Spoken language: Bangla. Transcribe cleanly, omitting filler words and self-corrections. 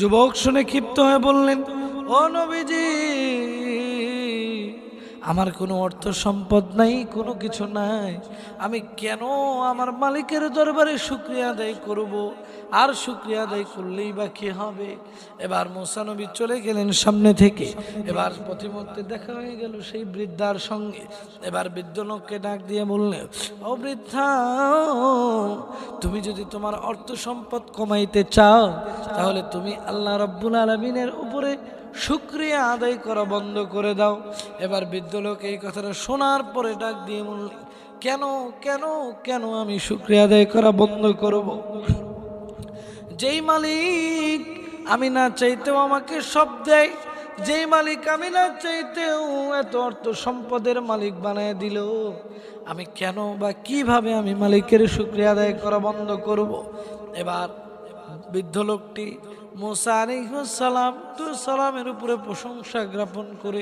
যুবক শুনে ক্ষিপ্ত হয়ে বললেন, ও নবীজি, আমার কোনো অর্থ সম্পদ নাই, কোনো কিছু নাই, আমি কেন আমার মালিকের দরবারে শুকরিয়া আদায় করব? আর শুকরিয়া আদায় করলেই বা কি হবে? এবার মুসা নবী চলে গেলেন সামনে থেকে। এবার পথিমধ্যে দেখা হয়ে গেল সেই বৃদ্ধার সঙ্গে। এবার বৃদ্ধ লোককে ডাক দিয়ে বললেন, ও বৃদ্ধা, তুমি যদি তোমার অর্থ সম্পদ কমাইতে চাও, তাহলে তুমি আল্লাহ রাব্বুল আলামিনের উপরে শুকরিয়া আদায় করা বন্ধ করে দাও। এবার বৃদ্ধ লোক এই কথাটা শোনার পরে ডাক দিয়ে বলল, কেন কেন কেন আমি শুকরিয়া আদায় করা বন্ধ করব? যেই মালিক আমি না চাইতেও আমাকে সব দেয়, যেই মালিক আমি না চাইতেও এত অর্থ সম্পদের মালিক বানায় দিল, আমি কেন বা কিভাবে আমি মালিকের শুকরিয়া আদায় করা বন্ধ করব? এবার বৃদ্ধ লোকটি মুসা আলাইহিস সালামের উপরে প্রশংসা জ্ঞাপন করে